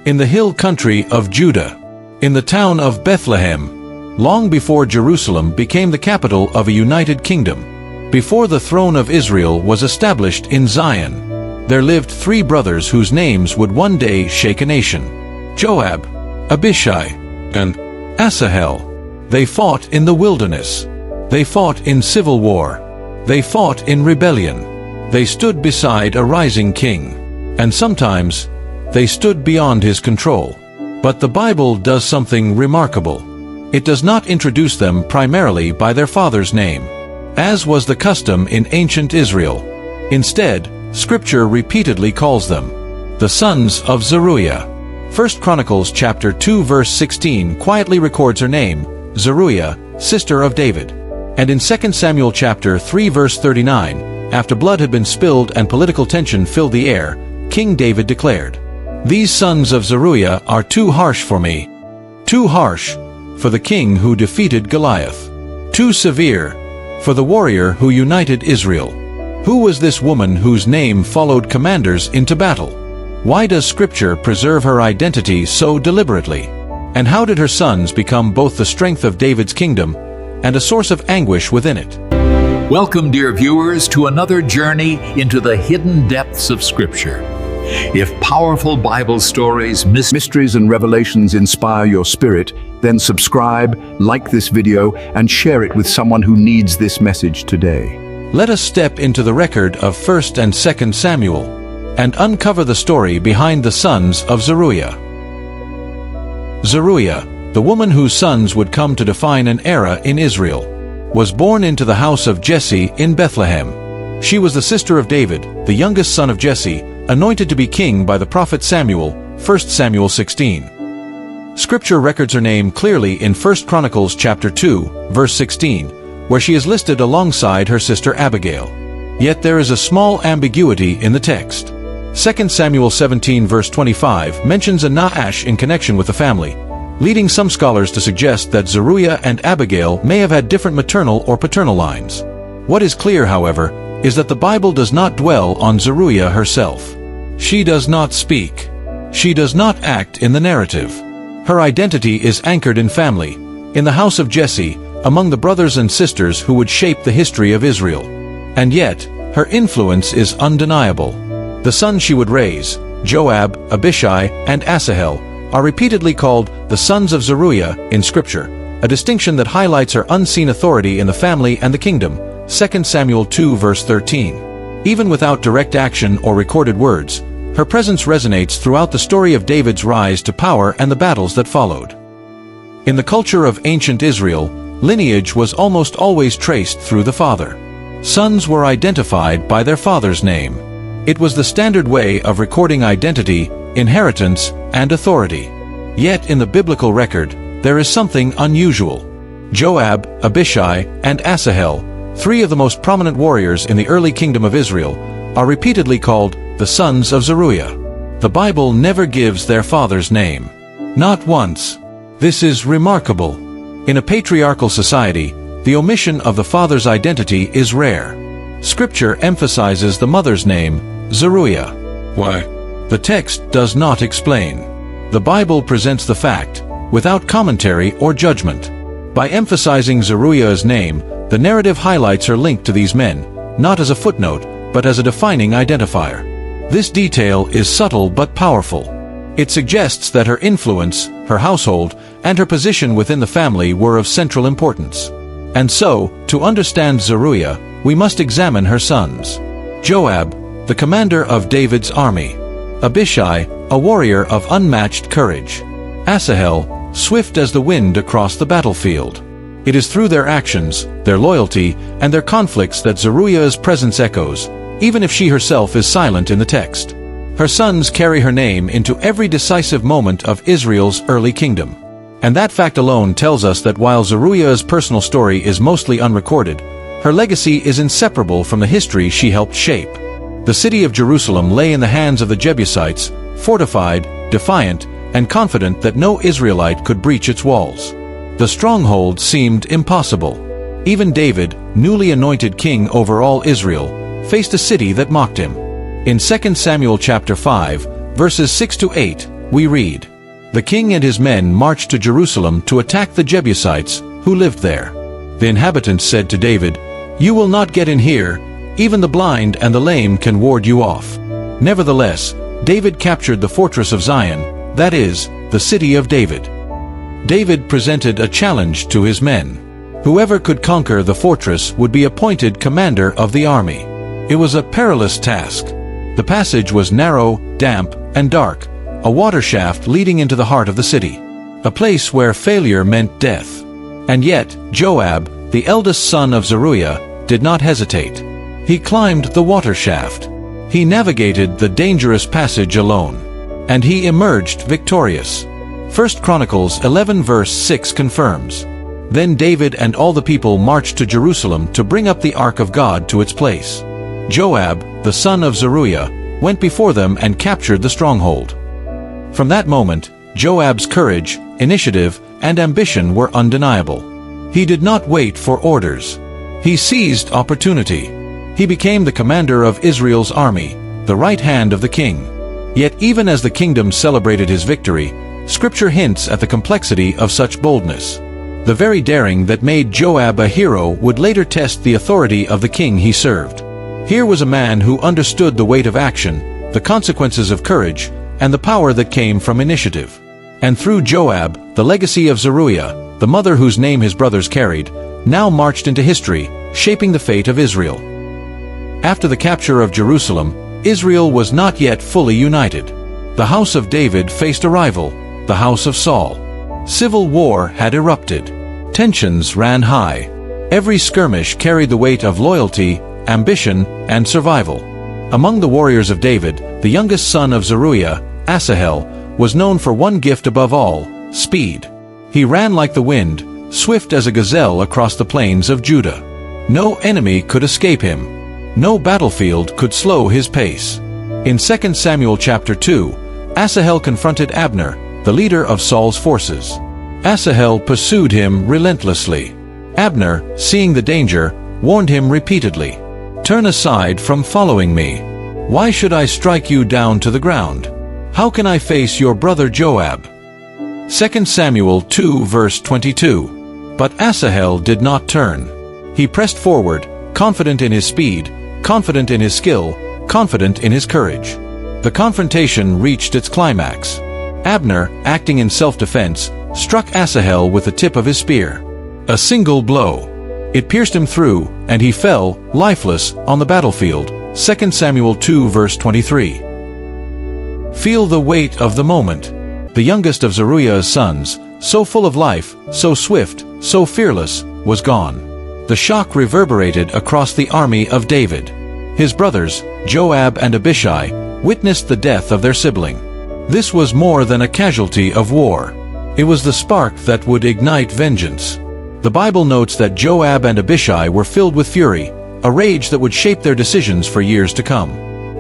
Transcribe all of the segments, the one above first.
in the hill country of Judah, in the town of Bethlehem, long before Jerusalem became the capital of a united kingdom, before the throne of Israel was established in Zion, there lived 3 brothers whose names would one day shake a nation: Joab, Abishai, and Asahel. They fought in the wilderness. They fought in civil war. They fought in rebellion. They stood beside a rising king. And sometimes, they stood beyond his control. But the Bible does something remarkable. It does not introduce them primarily by their father's name, as was the custom in ancient Israel. Instead, Scripture repeatedly calls them the sons of Zeruiah. 1 Chronicles chapter 2 verse 16 quietly records her name, Zeruiah, sister of David. And in 2 Samuel chapter 3 verse 39, after blood had been spilled and political tension filled the air, King David declared, "These sons of Zeruiah are too harsh for me. Too harsh for the king who defeated Goliath. Too severe for the warrior who united Israel." Who was this woman whose name followed commanders into battle? Why does Scripture preserve her identity so deliberately? And how did her sons become both the strength of David's kingdom and a source of anguish within it? Welcome, dear viewers, to another journey into the hidden depths of Scripture. If powerful Bible stories, mysteries and revelations inspire your spirit, then subscribe, like this video, and share it with someone who needs this message today. Let us step into the record of 1 and 2 Samuel and uncover the story behind the sons of Zeruiah. Zeruiah, the woman whose sons would come to define an era in Israel, was born into the house of Jesse in Bethlehem. She was the sister of David, the youngest son of Jesse, anointed to be king by the prophet Samuel, 1 Samuel 16. Scripture records her name clearly in 1 Chronicles chapter 2, verse 16, where she is listed alongside her sister Abigail. Yet there is a small ambiguity in the text. 2 Samuel 17 verse 25 mentions a Naash in connection with the family, leading some scholars to suggest that Zeruiah and Abigail may have had different maternal or paternal lines. What is clear, however, is that the Bible does not dwell on Zeruiah herself. She does not speak. She does not act in the narrative. Her identity is anchored in family, in the house of Jesse, among the brothers and sisters who would shape the history of Israel. And yet, her influence is undeniable. The sons she would raise, Joab, Abishai, and Asahel, are repeatedly called the sons of Zeruiah in Scripture, a distinction that highlights her unseen authority in the family and the kingdom, 2 Samuel 2 verse 13. Even without direct action or recorded words, her presence resonates throughout the story of David's rise to power and the battles that followed. In the culture of ancient Israel, lineage was almost always traced through the father. Sons were identified by their father's name. It was the standard way of recording identity, inheritance, and authority. Yet in the biblical record, there is something unusual. Joab, Abishai, and Asahel, 3 of the most prominent warriors in the early kingdom of Israel, are repeatedly called the sons of Zeruiah. The Bible never gives their father's name. Not once. This is remarkable. In a patriarchal society, the omission of the father's identity is rare. Scripture emphasizes the mother's name, Zeruiah. Why? The text does not explain. The Bible presents the fact, without commentary or judgment. By emphasizing Zeruiah's name, the narrative highlights her link to these men, not as a footnote, but as a defining identifier. This detail is subtle but powerful. It suggests that her influence, her household, and her position within the family were of central importance. And so, to understand Zeruiah, we must examine her sons. Joab, the commander of David's army. Abishai, a warrior of unmatched courage. Asahel, swift as the wind across the battlefield. It is through their actions, their loyalty, and their conflicts that Zeruiah's presence echoes, even if she herself is silent in the text. Her sons carry her name into every decisive moment of Israel's early kingdom. And that fact alone tells us that while Zeruiah's personal story is mostly unrecorded, her legacy is inseparable from the history she helped shape. The city of Jerusalem lay in the hands of the Jebusites, fortified, defiant, and confident that no Israelite could breach its walls. The stronghold seemed impossible. Even David, newly anointed king over all Israel, faced a city that mocked him. In 2 Samuel chapter 5, verses 6 to 8, We read, "The king and his men marched to Jerusalem to attack the Jebusites who lived there. The inhabitants said to David, 'You will not get in here, even the blind and the lame can ward you off.' Nevertheless, David captured the fortress of Zion, that is, the city of David. David presented a challenge to his men. Whoever could conquer the fortress would be appointed commander of the army. It was a perilous task. The passage was narrow, damp, and dark, a water shaft leading into the heart of the city, a place where failure meant death. And yet, Joab, the eldest son of Zeruiah, did not hesitate. He climbed the water shaft. He navigated the dangerous passage alone. And he emerged victorious. 1 Chronicles 11 verse 6 confirms, "Then David and all the people marched to Jerusalem to bring up the ark of God to its place. Joab, the son of Zeruiah, went before them and captured the stronghold." From that moment, Joab's courage, initiative, and ambition were undeniable. He did not wait for orders. He seized opportunity. He became the commander of Israel's army, the right hand of the king. Yet even as the kingdom celebrated his victory, Scripture hints at the complexity of such boldness. The very daring that made Joab a hero would later test the authority of the king he served. Here was a man who understood the weight of action, the consequences of courage, and the power that came from initiative. And through Joab, the legacy of Zeruiah, the mother whose name his brothers carried, now marched into history, shaping the fate of Israel. After the capture of Jerusalem, Israel was not yet fully united. The house of David faced a rival, the house of Saul. Civil war had erupted. Tensions ran high. Every skirmish carried the weight of loyalty, ambition, and survival. Among the warriors of David, the youngest son of Zeruiah, Asahel, was known for one gift above all: speed. He ran like the wind, swift as a gazelle across the plains of Judah. No enemy could escape him. No battlefield could slow his pace. In 2 Samuel chapter 2, Asahel confronted Abner, the leader of Saul's forces. Asahel pursued him relentlessly. Abner, seeing the danger, warned him repeatedly, "Turn aside from following me. Why should I strike you down to the ground? How can I face your brother Joab?" 2 Samuel 2 verse 22. But Asahel did not turn. He pressed forward, confident in his speed, confident in his skill, confident in his courage. The confrontation reached its climax. Abner, acting in self-defense, struck Asahel with the tip of his spear. A single blow. It pierced him through, and he fell, lifeless, on the battlefield. 2 Samuel 2 verse 23. Feel the weight of the moment. The youngest of Zeruiah's sons, so full of life, so swift, so fearless, was gone. The shock reverberated across the army of David. His brothers, Joab and Abishai, witnessed the death of their sibling. This was more than a casualty of war. It was the spark that would ignite vengeance. The Bible notes that Joab and Abishai were filled with fury, a rage that would shape their decisions for years to come.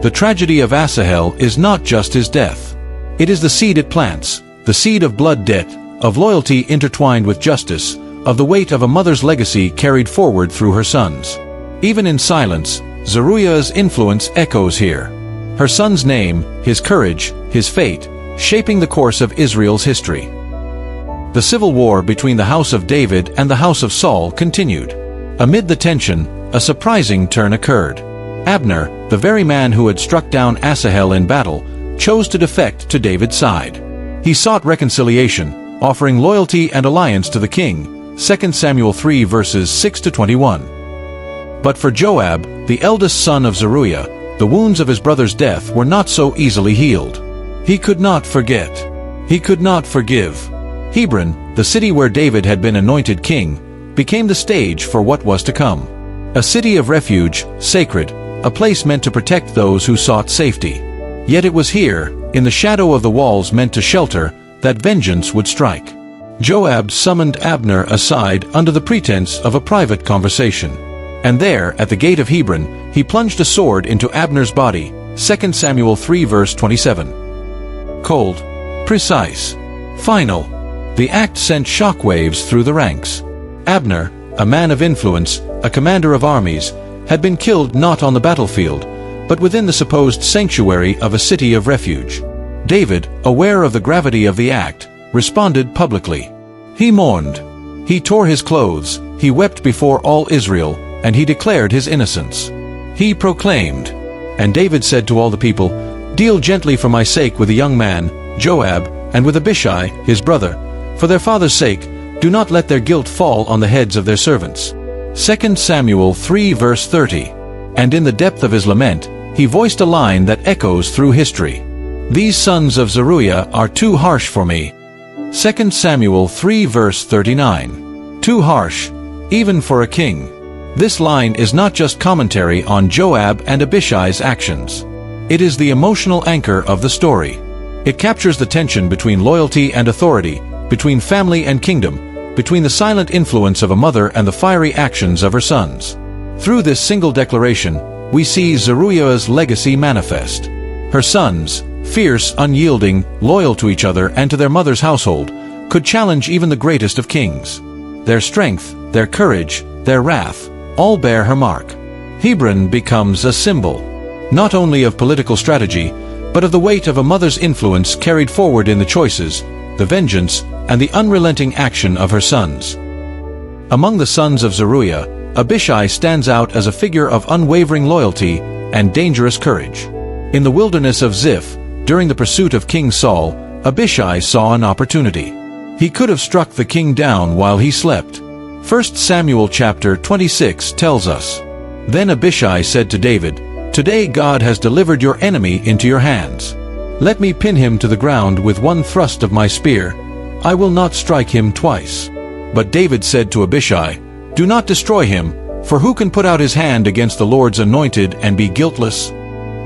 The tragedy of Asahel is not just his death. It is the seed it plants, the seed of blood debt, of loyalty intertwined with justice, of the weight of a mother's legacy carried forward through her sons. Even in silence, Zeruiah's influence echoes here. Her son's name, his courage, his fate, shaping the course of Israel's history. The civil war between the house of David and the house of Saul continued. Amid the tension, a surprising turn occurred. Abner, the very man who had struck down Asahel in battle, chose to defect to David's side. He sought reconciliation, offering loyalty and alliance to the king, 2 Samuel 3 verses 6 to 21. But for Joab, the eldest son of Zeruiah, the wounds of his brother's death were not so easily healed. He could not forget. He could not forgive. Hebron, the city where David had been anointed king, became the stage for what was to come. A city of refuge, sacred, a place meant to protect those who sought safety. Yet it was here, in the shadow of the walls meant to shelter, that vengeance would strike. Joab summoned Abner aside under the pretense of a private conversation. And there, at the gate of Hebron, he plunged a sword into Abner's body, 2 Samuel 3 verse 27. Cold, precise, final. The act sent shockwaves through the ranks. Abner, a man of influence, a commander of armies, had been killed not on the battlefield, but within the supposed sanctuary of a city of refuge. David, aware of the gravity of the act, responded publicly. He mourned. He tore his clothes, he wept before all Israel, and he declared his innocence. He proclaimed, "And David said to all the people, Deal gently for my sake with the young man, Joab, and with Abishai, his brother. For their father's sake, do not let their guilt fall on the heads of their servants." 2 Samuel 3 verse 30. And in the depth of his lament, he voiced a line that echoes through history. "These sons of Zeruiah are too harsh for me." 2 Samuel 3 verse 39. Too harsh, even for a king. This line is not just commentary on Joab and Abishai's actions. It is the emotional anchor of the story. It captures the tension between loyalty and authority, between family and kingdom, between the silent influence of a mother and the fiery actions of her sons. Through this single declaration, we see Zeruiah's legacy manifest. Her sons, fierce, unyielding, loyal to each other and to their mother's household, could challenge even the greatest of kings. Their strength, their courage, their wrath, all bear her mark. Hebron becomes a symbol, not only of political strategy, but of the weight of a mother's influence carried forward in the choices, the vengeance, and the unrelenting action of her sons. Among the sons of Zeruiah, Abishai stands out as a figure of unwavering loyalty and dangerous courage. In the wilderness of Ziph, during the pursuit of King Saul, Abishai saw an opportunity. He could have struck the king down while he slept. 1 Samuel chapter 26 tells us, "Then Abishai said to David, Today God has delivered your enemy into your hands. Let me pin him to the ground with one thrust of my spear. I will not strike him twice." But David said to Abishai, "Do not destroy him, for who can put out his hand against the Lord's anointed and be guiltless?"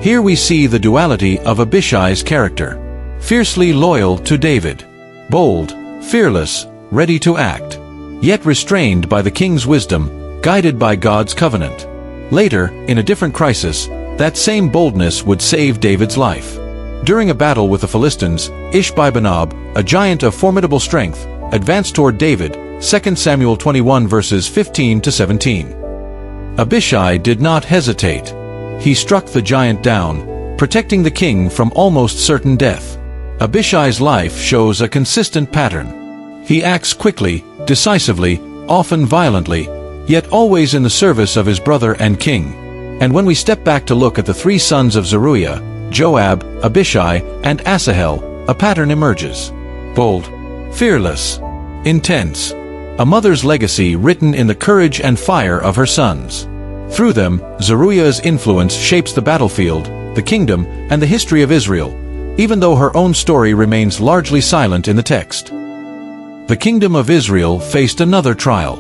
Here we see the duality of Abishai's character. Fiercely loyal to David, bold, fearless, ready to act, yet restrained by the king's wisdom, guided by God's covenant. Later, in a different crisis, that same boldness would save David's life. During a battle with the Philistines, Ishbi-benob, a giant of formidable strength, advanced toward David, 2 Samuel 21 verses 15 to 17. Abishai did not hesitate. He struck the giant down, protecting the king from almost certain death. Abishai's life shows a consistent pattern. He acts quickly, decisively, often violently, yet always in the service of his brother and king. And when we step back to look at the three sons of Zeruiah, Joab, Abishai, and Asahel, a pattern emerges. Bold, fearless, intense. A mother's legacy written in the courage and fire of her sons. Through them, Zeruiah's influence shapes the battlefield, the kingdom, and the history of Israel, even though her own story remains largely silent in the text. The kingdom of Israel faced another trial.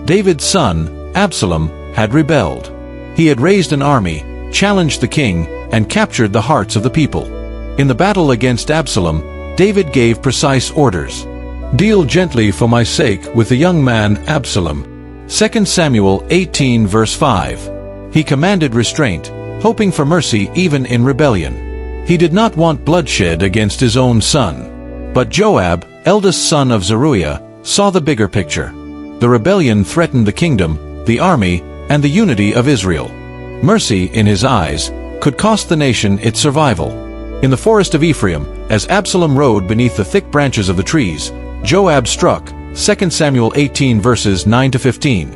David's son, Absalom, had rebelled. He had raised an army, challenged the king, and captured the hearts of the people. In the battle against Absalom, David gave precise orders. "Deal gently for my sake with the young man Absalom." 2 Samuel 18 verse 5. He commanded restraint, hoping for mercy even in rebellion. He did not want bloodshed against his own son. But Joab, eldest son of Zeruiah, saw the bigger picture. The rebellion threatened the kingdom, the army, and the unity of Israel. Mercy, in his eyes, could cost the nation its survival. In the forest of Ephraim, as Absalom rode beneath the thick branches of the trees, Joab struck, 2 Samuel 18 verses 9 to 15.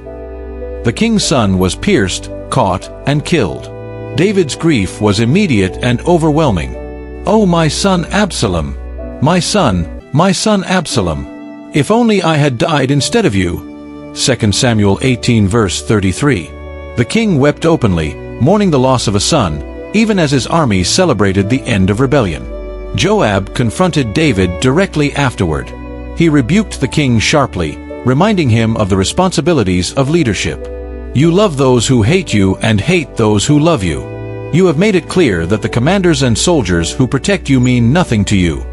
The king's son was pierced, caught, and killed. David's grief was immediate and overwhelming. "Oh, my son Absalom! My son Absalom! If only I had died instead of you!" 2 Samuel 18 verse 33. The king wept openly, mourning the loss of a son, even as his army celebrated the end of rebellion. Joab confronted David directly afterward. He rebuked the king sharply, reminding him of the responsibilities of leadership. "You love those who hate you and hate those who love you. You have made it clear that the commanders and soldiers who protect you mean nothing to you."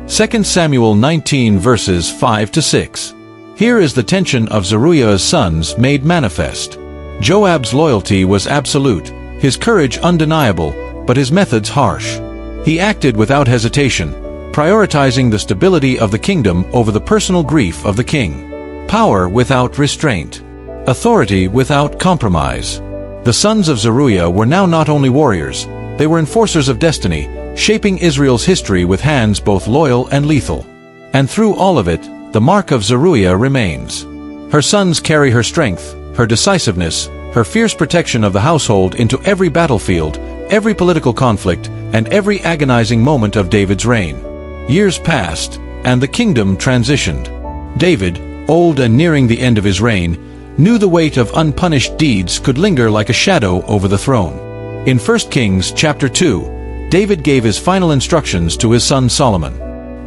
2 Samuel 19 verses 5 to 6. Here is the tension of Zeruiah's sons made manifest. Joab's loyalty was absolute, his courage undeniable, but his methods harsh. He acted without hesitation, prioritizing the stability of the kingdom over the personal grief of the king. Power without restraint. Authority without compromise. The sons of Zeruiah were now not only warriors, They were enforcers of destiny, shaping Israel's history with hands both loyal and lethal. And through all of it, the mark of Zeruiah remains. Her sons carry her strength, her decisiveness, her fierce protection of the household into every battlefield, every political conflict, and every agonizing moment of David's reign. Years passed, and the kingdom transitioned. David, old and nearing the end of his reign, knew the weight of unpunished deeds could linger like a shadow over the throne. In 1 Kings chapter 2, David gave his final instructions to his son Solomon.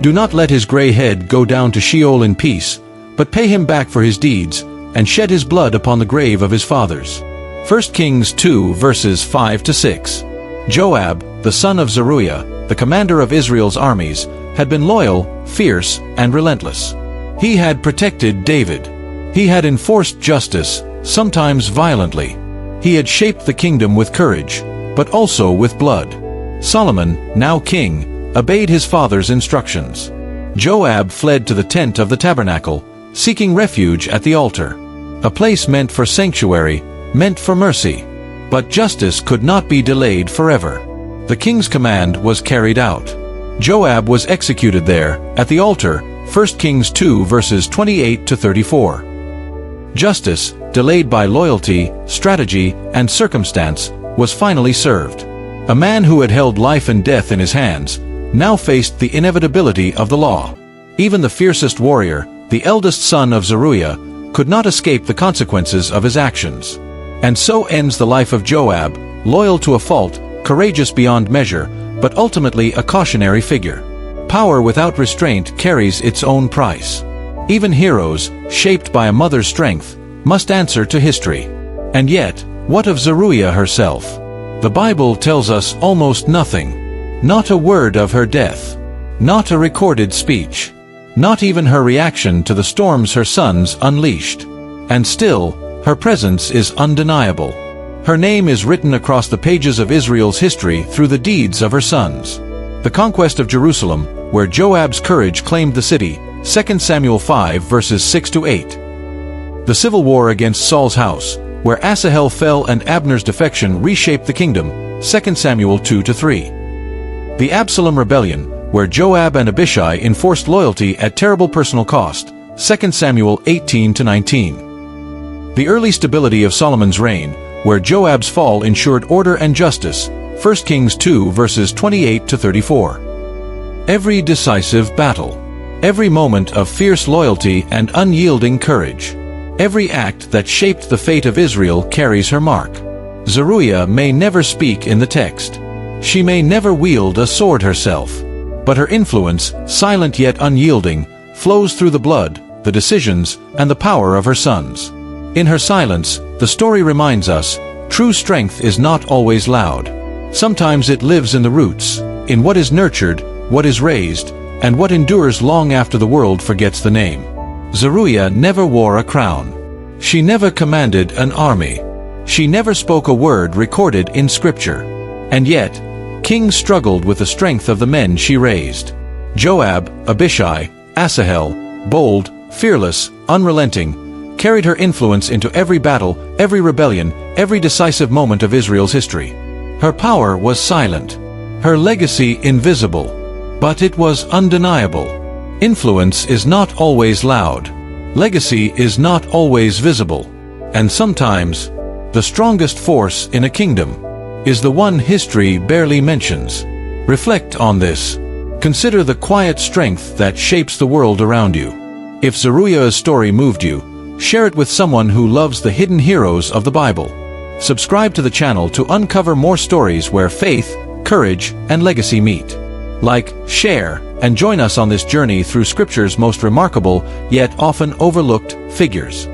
"Do not let his gray head go down to Sheol in peace, but pay him back for his deeds, and shed his blood upon the grave of his fathers." 1 Kings 2 verses 5 to 6. Joab, the son of Zeruiah, the commander of Israel's armies, had been loyal, fierce, and relentless. He had protected David. He had enforced justice, sometimes violently. He had shaped the kingdom with courage, but also with blood. Solomon, now king, obeyed his father's instructions. Joab fled to the tent of the tabernacle, seeking refuge at the altar, a place meant for sanctuary, meant for mercy. But justice could not be delayed forever. The king's command was carried out. Joab was executed there, at the altar, 1 Kings 2 verses 28 to 34. Justice, delayed by loyalty, strategy, and circumstance, was finally served. A man who had held life and death in his hands now faced the inevitability of the law. Even the fiercest warrior, the eldest son of Zeruiah, could not escape the consequences of his actions. And so ends the life of Joab, loyal to a fault, courageous beyond measure, but ultimately a cautionary figure. Power without restraint carries its own price. Even heroes, shaped by a mother's strength, must answer to history. And yet, what of Zeruiah herself? The Bible tells us almost nothing. Not a word of her death. Not a recorded speech. Not even her reaction to the storms her sons unleashed. And still, her presence is undeniable. Her name is written across the pages of Israel's history through the deeds of her sons. The conquest of Jerusalem, where Joab's courage claimed the city, 2 Samuel 5 verses 6 to 8. The civil war against Saul's house, where Asahel fell and Abner's defection reshaped the kingdom, 2 Samuel 2 to 3. The Absalom rebellion, where Joab and Abishai enforced loyalty at terrible personal cost, 2 Samuel 18 to 19. The early stability of Solomon's reign, where Joab's fall ensured order and justice, 1 Kings 2 verses 28 to 34. Every decisive battle. Every moment of fierce loyalty and unyielding courage. Every act that shaped the fate of Israel carries her mark. Zeruiah may never speak in the text. She may never wield a sword herself. But her influence, silent yet unyielding, flows through the blood, the decisions, and the power of her sons. In her silence, the story reminds us, true strength is not always loud. Sometimes it lives in the roots, in what is nurtured, what is raised, and what endures long after the world forgets the name. Zeruiah never wore a crown. She never commanded an army. She never spoke a word recorded in Scripture. And yet, kings struggled with the strength of the men she raised. Joab, Abishai, Asahel, bold, fearless, unrelenting, carried her influence into every battle, every rebellion, every decisive moment of Israel's history. Her power was silent, her legacy invisible, but it was undeniable. Influence is not always loud. Legacy is not always visible. And sometimes, the strongest force in a kingdom is the one history barely mentions. Reflect on this. Consider the quiet strength that shapes the world around you. If Zeruiah's story moved you, share it with someone who loves the hidden heroes of the Bible. Subscribe to the channel to uncover more stories where faith, courage, and legacy meet. Like, share, and join us on this journey through Scripture's most remarkable, yet often overlooked, figures.